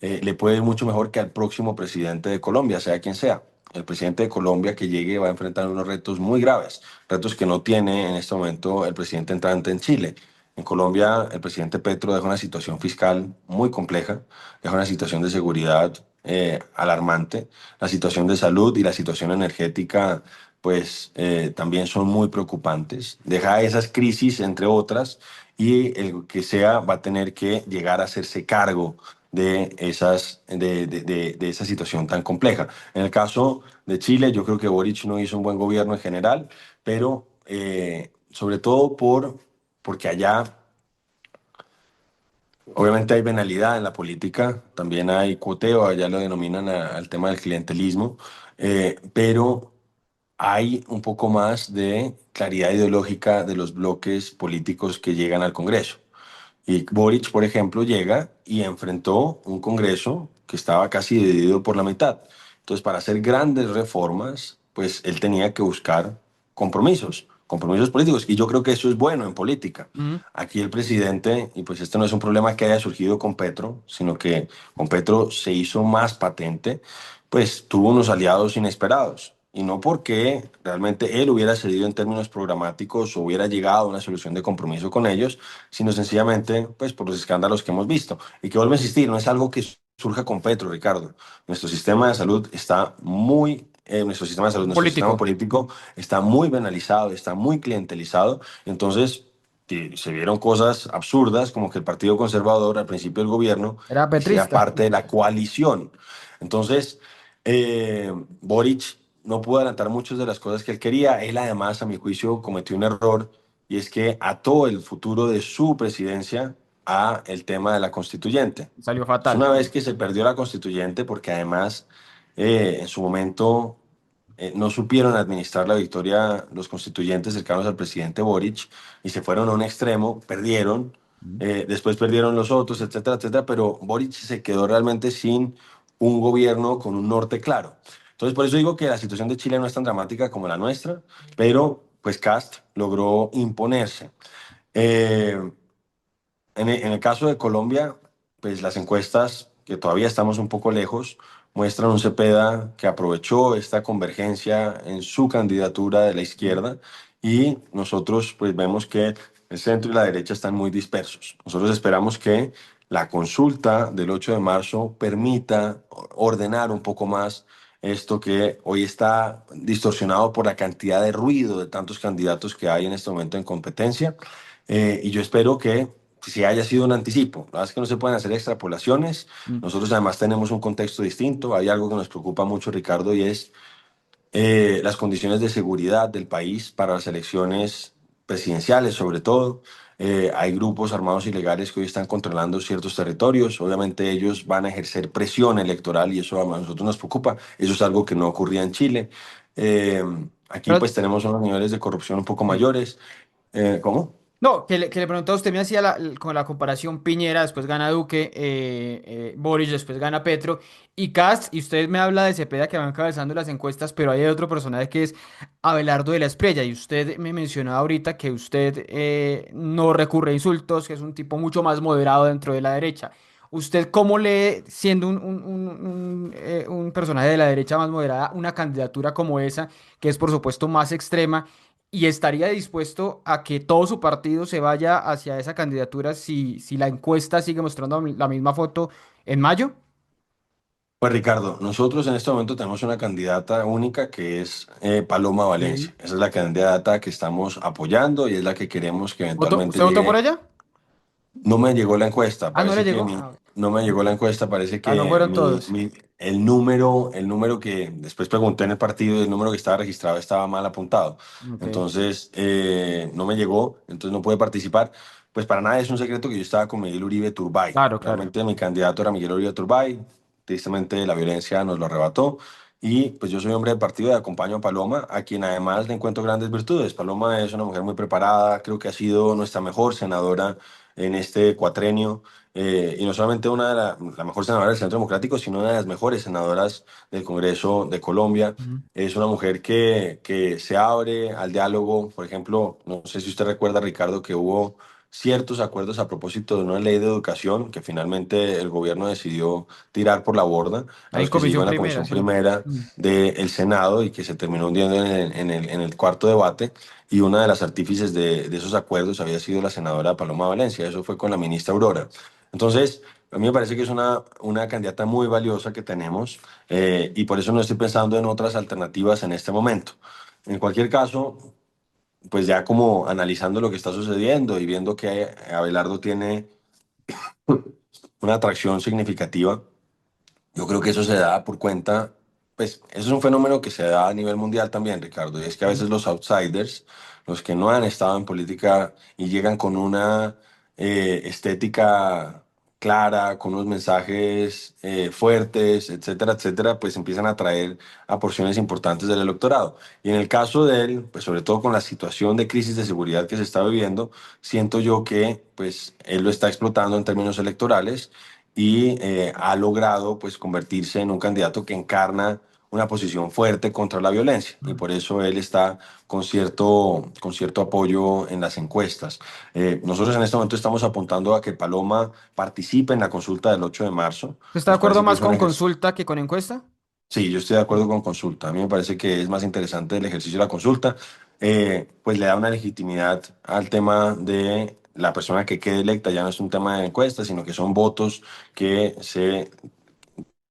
le puede ir mucho mejor que al próximo presidente de Colombia, sea quien sea. El presidente de Colombia que llegue va a enfrentar unos retos muy graves, retos que no tiene en este momento el presidente entrante en Chile. En Colombia, el presidente Petro deja una situación fiscal muy compleja, deja una situación de seguridad alarmante. La situación de salud y la situación energética, pues también son muy preocupantes. Deja esas crisis, entre otras, y el que sea va a tener que llegar a hacerse cargo de esa situación tan compleja. En el caso de Chile, yo creo que Boric no hizo un buen gobierno en general, pero sobre todo porque allá obviamente hay venalidad en la política, también hay cuoteo, allá lo denominan al tema del clientelismo, pero hay un poco más de claridad ideológica de los bloques políticos que llegan al Congreso. Y Boric, por ejemplo, llega y enfrentó un Congreso que estaba casi dividido por la mitad. Entonces, para hacer grandes reformas, pues él tenía que buscar compromisos políticos. Y yo creo que eso es bueno en política. Mm. Aquí el presidente, y pues este no es un problema que haya surgido con Petro, sino que con Petro se hizo más patente, pues tuvo unos aliados inesperados. Y no porque realmente él hubiera cedido en términos programáticos o hubiera llegado a una solución de compromiso con ellos, sino sencillamente pues por los escándalos que hemos visto. Y que vuelvo a insistir, no es algo que surja con Petro, Ricardo. Nuestro sistema de salud está nuestro sistema de salud, nuestro sistema Político. político está muy banalizado, está muy clientelizado. Entonces, que se vieron cosas absurdas como que el Partido Conservador al principio del gobierno Era hiciera petrista. parte de la coalición. Entonces, Boric no pudo adelantar muchas de las cosas que él quería. Él además, a mi juicio, cometió un error y es que ató el futuro de su presidencia a el tema de la constituyente. Salió Es una fatal. vez que se perdió la constituyente porque además en su momento no supieron administrar la victoria los constituyentes cercanos al presidente Boric y se fueron a un extremo, perdieron, Mm. después perdieron los otros, etcétera, etcétera, pero Boric se quedó realmente sin un gobierno con un norte claro. Entonces, por eso digo que la situación de Chile no es tan dramática como la nuestra, pero pues Cast logró imponerse. Eh, en el caso de Colombia, pues las encuestas, que todavía estamos un poco lejos, muestran un Cepeda que aprovechó esta convergencia en su candidatura de la Mm. izquierda y nosotros pues vemos que el centro y la derecha están muy dispersos. Nosotros esperamos que la consulta del 8 de marzo permita ordenar un poco más esto que hoy está distorsionado por la cantidad de ruido de tantos candidatos que hay en este momento en competencia. Y yo espero que si haya sido un anticipo. La verdad es que no se pueden hacer extrapolaciones. Mm. Nosotros además tenemos un contexto distinto. Hay algo que nos preocupa mucho, Ricardo, y es las condiciones de seguridad del país para las elecciones presidenciales, sobre todo. Hay grupos armados ilegales que hoy están controlando ciertos territorios. Obviamente ellos van a ejercer presión electoral y eso a nosotros nos preocupa. Eso es algo que no ocurría en Chile. Eh, Aquí Pero, pues tenemos unos niveles de corrupción un poco sí. mayores. ¿Cómo? No, que le preguntaba, usted me hacía con la comparación Piñera, después gana Duque, Boris, después gana Petro y Cast, y usted me habla de Cepeda que va encabezando las encuestas, pero hay otro personaje que es Abelardo de la Espriella, y usted me mencionaba ahorita que usted no recurre a insultos, que es un tipo mucho más moderado dentro de la derecha. ¿Usted cómo lee, siendo un personaje de la derecha más moderada, una candidatura como esa, que es por supuesto más extrema? ¿Y estaría dispuesto a que todo su partido se vaya hacia esa candidatura si la encuesta sigue mostrando la misma foto en mayo? Pues Ricardo, nosotros en este momento tenemos una candidata única que es Paloma Sí. Valencia. Esa es la candidata que estamos apoyando y es la que queremos que eventualmente ¿Usted votó por llegue. ella? No me llegó la encuesta, Ah, ¿no le parece que llegó? Ah, no me llegó la encuesta, parece ah, no que fueron todos. el número que después pregunté en el partido, el número que estaba registrado estaba mal apuntado. Ok, Entonces, no me llegó, entonces no pude participar. Pues para nada es un secreto que yo estaba con Miguel Uribe Turbay. claro, claro. Realmente mi candidato era Miguel Uribe Turbay. Tristemente la violencia nos lo arrebató. Y pues yo soy hombre del partido y acompaño a Paloma, a quien además le encuentro grandes virtudes. Paloma es una mujer muy preparada, creo que ha sido nuestra mejor senadora en este cuatrenio, y no solamente la mejor senadora del Centro Democrático, sino una de las mejores senadoras del Congreso de Colombia. Ujú. Es una mujer que se abre al diálogo. Por ejemplo, no sé si usted recuerda, Ricardo, que hubo ciertos acuerdos a propósito de una ley de educación que finalmente el gobierno decidió tirar por la borda, a Ahí en los que se llegó comisión en la primera, Comisión sí. Primera Mm. del Senado y que se terminó hundiendo en el cuarto debate. Y una de las artífices de esos acuerdos había sido la senadora Paloma Valencia. Eso fue con la ministra Aurora. Entonces, a mí me parece que es una candidata muy valiosa que tenemos, y por eso no estoy pensando en otras alternativas en este momento. En cualquier caso, pues ya como analizando lo que está sucediendo y viendo que Abelardo tiene una atracción significativa, yo creo que eso se da por cuenta, pues eso es un fenómeno que se da a nivel mundial también, Ricardo, y es que a Sí. veces los outsiders, los que no han estado en política y llegan con una estética clara, con unos mensajes fuertes, etcétera, etcétera, pues empiezan a atraer a porciones importantes del electorado. Y en el caso de él, pues sobre todo con la situación de crisis de seguridad que se está viviendo, siento yo que pues él lo está explotando en términos electorales y ha logrado pues convertirse en un candidato que encarna una posición fuerte contra la violencia y por eso él está con cierto apoyo en las encuestas. Nosotros en este momento estamos apuntando a que Paloma participe en la consulta del 8 de marzo. ¿Usted está de Nos acuerdo parece que más es un con ejercicio. consulta que con encuesta? Sí, yo estoy de acuerdo con consulta. A mí me parece que es más interesante el ejercicio de la consulta, pues le da una legitimidad al tema de la persona que quede electa. Ya no es un tema de encuesta, sino que son votos que se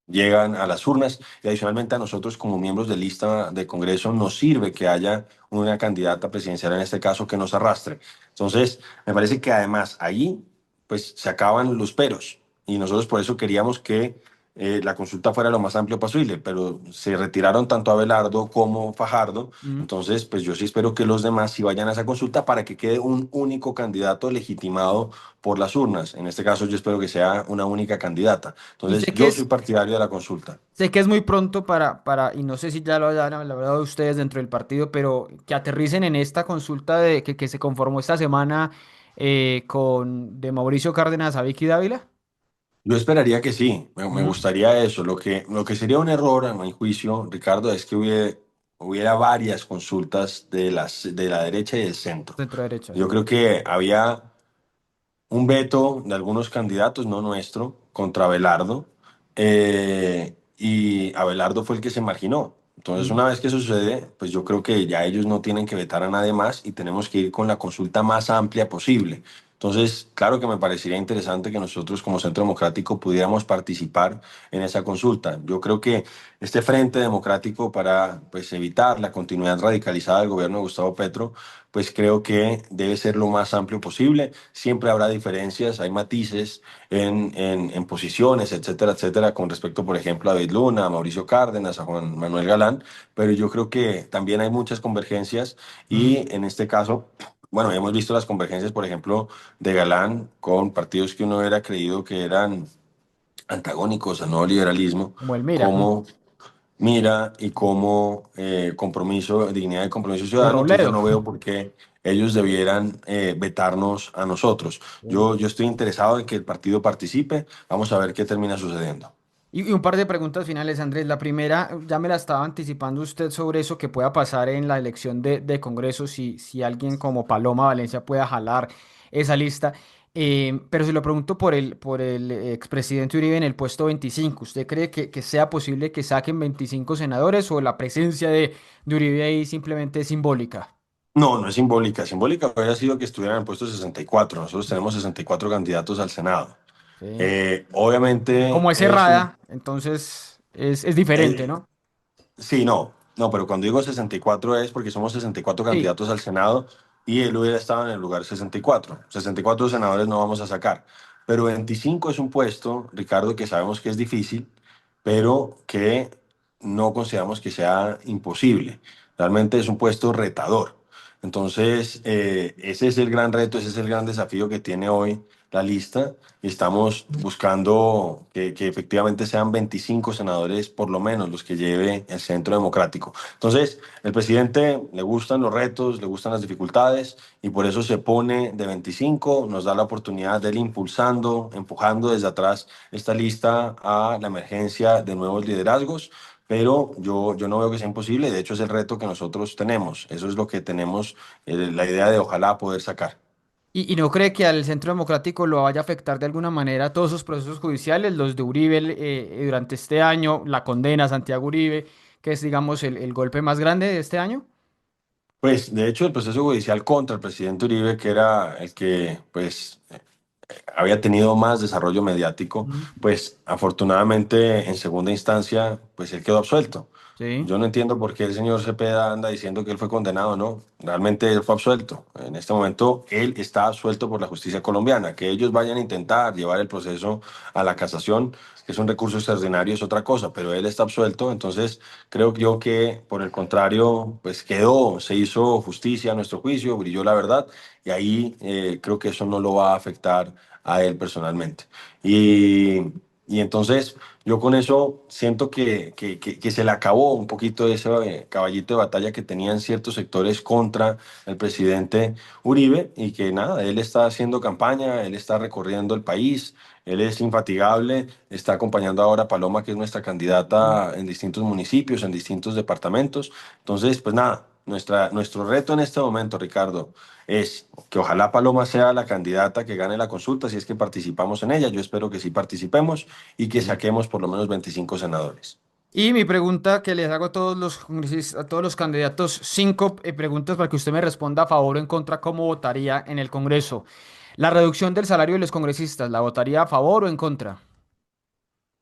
llegan a las urnas y adicionalmente a nosotros como miembros de lista de Congreso nos sirve que haya una candidata presidencial en este caso que nos arrastre. Entonces, me parece que además ahí pues se acaban los peros y nosotros por eso queríamos que la consulta fuera lo más amplio posible, pero se retiraron tanto Abelardo como Fajardo. Mm. Entonces, pues yo sí espero que los demás sí vayan a esa consulta para que quede un único candidato legitimado por las urnas. En este caso, yo espero que sea una única candidata. Y Entonces, yo soy partidario de la consulta. sé que es muy pronto y no sé si ya lo hayan hablado ustedes dentro del partido, pero que aterricen en esta consulta que se conformó esta semana de Mauricio Cárdenas a Vicky Dávila. Yo esperaría que sí, me Ujú. gustaría eso. Lo que sería un error, a mi juicio, Ricardo, es que hubiera varias consultas de la derecha y del centro. Centro derecha, Yo sí. creo que había un veto de algunos candidatos, no nuestro, contra Abelardo, y Abelardo fue el que se marginó. Entonces, Mm. una vez que eso sucede, pues yo creo que ya ellos no tienen que vetar a nadie más y tenemos que ir con la consulta más amplia posible. Entonces, claro que me parecería interesante que nosotros como Centro Democrático pudiéramos participar en esa consulta. Yo creo que este Frente Democrático para pues, evitar la continuidad radicalizada del gobierno de Gustavo Petro, pues creo que debe ser lo más amplio posible. Siempre habrá diferencias, hay matices en posiciones, etcétera, etcétera, con respecto, por ejemplo, a David Luna, a Mauricio Cárdenas, a Juan Manuel Galán, pero yo creo que también hay muchas convergencias Ujú. y en este caso, bueno, hemos visto las convergencias, por ejemplo, de Galán con partidos que uno hubiera creído que eran antagónicos al nuevo liberalismo, Como el Mira. como Mira y como compromiso, dignidad y compromiso O ciudadano, entonces yo Robledo. no veo por qué ellos debieran vetarnos a nosotros. Sí. Yo estoy interesado en que el partido participe, vamos a ver qué termina sucediendo. Y un par de preguntas finales, Andrés. La primera, ya me la estaba anticipando usted sobre eso que pueda pasar en la elección de Congreso, si alguien como Paloma Valencia pueda jalar esa lista. Pero se lo pregunto por el expresidente Uribe en el puesto 25. ¿Usted cree que sea posible que saquen 25 senadores o la presencia de Uribe ahí simplemente es simbólica? No, no es simbólica. Simbólica habría sido que estuvieran en el puesto 64. Nosotros tenemos 64 candidatos al Senado. Sí. Obviamente Como es cerrada, entonces. es diferente, Eh, ¿no? Sí, no, pero cuando digo 64 es porque somos 64 Sí. candidatos al Senado y él hubiera estado en el lugar 64. 64 senadores no vamos a sacar, pero 25 es un puesto, Ricardo, que sabemos que es difícil, pero que no consideramos que sea imposible. Realmente es un puesto retador. Entonces, ese es el gran reto, ese es el gran desafío que tiene hoy la lista y estamos buscando que efectivamente sean 25 senadores por lo menos los que lleve el Centro Democrático. Entonces, el presidente le gustan los retos, le gustan las dificultades y por eso se pone de 25, nos da la oportunidad de ir impulsando, empujando desde atrás esta lista a la emergencia de nuevos liderazgos. Pero yo no veo que sea imposible, de hecho es el reto que nosotros tenemos, eso es lo que tenemos, la idea de ojalá poder sacar. Y no cree que al Centro Democrático lo vaya a afectar de alguna manera todos esos procesos judiciales, los de Uribe durante este año, la condena a Santiago Uribe, que es, digamos, el golpe más grande de este año? Pues, de hecho, el proceso judicial contra el presidente Uribe, que era el que, pues, había tenido más desarrollo mediático, Ujú. pues, afortunadamente, en segunda instancia, pues, él quedó absuelto. Sí. Yo no entiendo por qué el señor Cepeda anda diciendo que él fue condenado, ¿no? Realmente él fue absuelto. En este momento, él está absuelto por la justicia colombiana. Que ellos vayan a intentar llevar el proceso a la casación, que es un recurso extraordinario, es otra cosa, pero él está absuelto. Entonces, creo yo que, por el contrario, pues quedó, se hizo justicia a nuestro juicio, brilló la verdad, y ahí creo que eso no lo va a afectar a él personalmente. Y, y entonces, yo con eso siento que se le acabó un poquito ese caballito de batalla que tenían ciertos sectores contra el presidente Uribe y que nada, él está haciendo campaña, él está recorriendo el país, él es infatigable, está acompañando ahora a Paloma, que es nuestra Ujú. candidata en distintos municipios, en distintos departamentos. Entonces, pues nada, nuestro reto en este momento, Ricardo, es que ojalá Paloma sea la candidata que gane la consulta, si es que participamos en ella. Yo espero que sí participemos y que Sí. saquemos por lo menos 25 senadores. Y mi pregunta que les hago a todos los a todos los candidatos, cinco preguntas para que usted me responda a favor o en contra, cómo votaría en el Congreso. La reducción del salario de los congresistas, ¿la votaría a favor o en contra?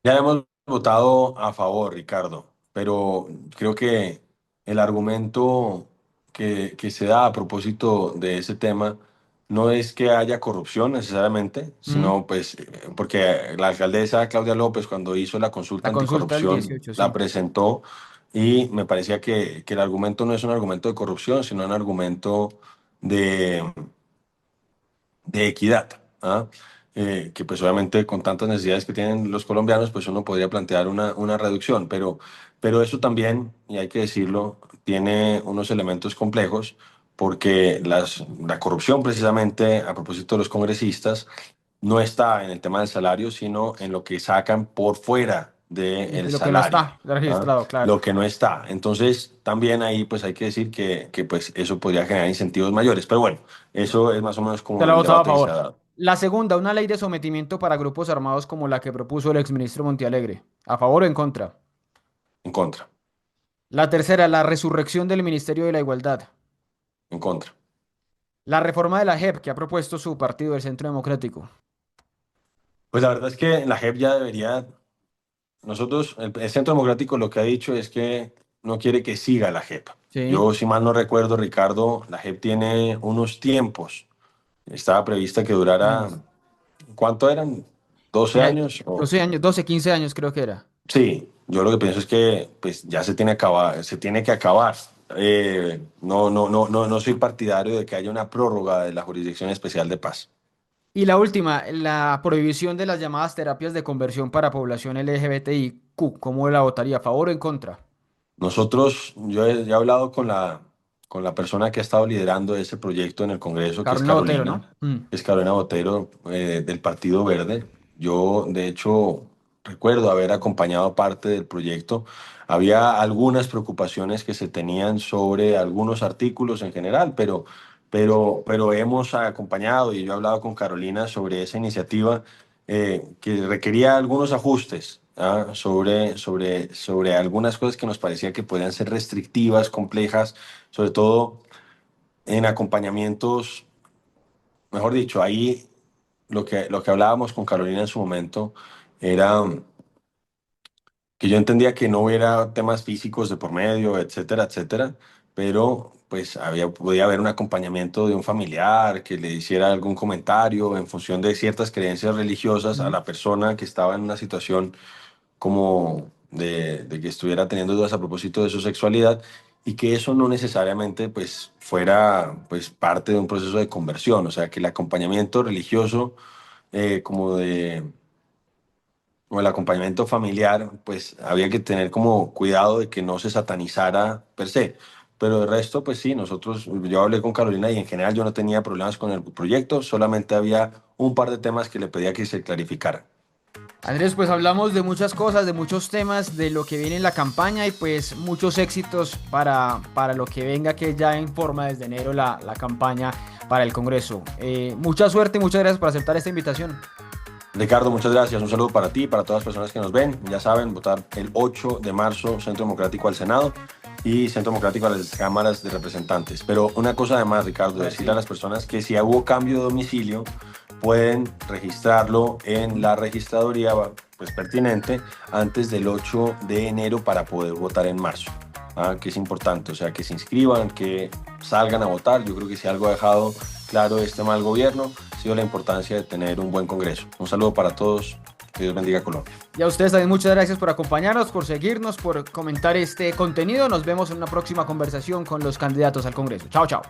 Ya hemos votado a favor, Ricardo, pero creo que el argumento que se da a propósito de ese tema no es que haya corrupción necesariamente, ¿Mm? sino pues porque la alcaldesa Claudia López cuando hizo la consulta La consulta del anticorrupción 18, la sí. presentó y me parecía que el argumento no es un argumento de corrupción, sino un argumento de de equidad, ¿ah? Que pues obviamente con tantas necesidades que tienen los colombianos, pues uno podría plantear una reducción, pero eso también, y hay que decirlo, tiene unos elementos complejos, porque la corrupción precisamente, a propósito de los congresistas, no está en el tema del salario, sino en lo que sacan por fuera del Lo que no salario, está ¿ah? registrado, claro. Lo que no está. Entonces, también ahí pues hay que decir que pues eso podría generar incentivos mayores. Pero bueno, eso es más o menos Se como la ha el votado a debate que se ha favor. dado. La segunda, una ley de sometimiento para grupos armados como la que propuso el exministro Montealegre. ¿A favor o en contra? En contra, La tercera, la resurrección del Ministerio de la Igualdad. en contra. La reforma de la JEP que ha propuesto su partido, el Centro Democrático. Pues la verdad es que la JEP ya debería, nosotros, el Centro Democrático lo que ha dicho es que no quiere que siga la JEP. Sí. Yo, si mal no recuerdo, Ricardo, la JEP tiene unos tiempos. Estaba prevista que durara, Años. ¿cuánto eran? ¿12 años? 12 años, 12, 15 años creo que era. Sí, yo lo que pienso es que pues ya se tiene que acabar. No soy partidario de que haya una prórroga de la Jurisdicción Especial de Paz. Y la última, la prohibición de las llamadas terapias de conversión para población LGBTIQ. ¿Cómo la votaría? ¿A favor o en contra? Yo he hablado con la persona que ha estado liderando ese proyecto en el Congreso, que es Carolina Botero, Carolina, ¿no? Mm. que es Carolina Botero, del Partido Verde. Yo, de hecho, recuerdo haber acompañado parte del proyecto. Había algunas preocupaciones que se tenían sobre algunos artículos en general, pero hemos acompañado y yo he hablado con Carolina sobre esa iniciativa que requería algunos ajustes, ¿ah? Sobre algunas cosas que nos parecía que podían ser restrictivas, complejas, sobre todo en acompañamientos, mejor dicho, ahí lo que hablábamos con Carolina en su momento era que yo entendía que no hubiera temas físicos de por medio, etcétera, etcétera, pero pues podía haber un acompañamiento de un familiar que le hiciera algún comentario en función de ciertas creencias religiosas a Ujú. la persona que estaba en una situación como de que estuviera teniendo dudas a propósito de su sexualidad y que eso no necesariamente pues fuera pues parte de un proceso de conversión, o sea, que el acompañamiento religioso como de o el acompañamiento familiar, pues había que tener como cuidado de que no se satanizara per se. Pero de resto, pues sí, yo hablé con Carolina y en general yo no tenía problemas con el proyecto, solamente había un par de temas que le pedía que se clarificaran. Andrés, pues hablamos de muchas cosas, de muchos temas, de lo que viene en la campaña y pues muchos éxitos para lo que venga, que ya en forma desde enero la campaña para el Congreso. Mucha suerte y muchas gracias por aceptar esta invitación. Ricardo, muchas gracias. Un saludo para ti y para todas las personas que nos ven. Ya saben, votar el 8 de marzo, Centro Democrático al Senado y Centro Democrático a las cámaras de representantes. Pero una cosa además, Ricardo, A ver, decirle a sí. las personas que si hubo cambio de domicilio, pueden registrarlo en la registraduría pues, pertinente antes del 8 de enero para poder votar en marzo. Que es importante, o sea, que se inscriban, que salgan a votar. Yo creo que si algo ha dejado claro este mal gobierno ha sido la importancia de tener un buen Congreso. Un saludo para todos. Que Dios bendiga a Colombia. Y a ustedes también muchas gracias por acompañarnos, por seguirnos, por comentar este contenido. Nos vemos en una próxima conversación con los candidatos al Congreso. Chao, chao.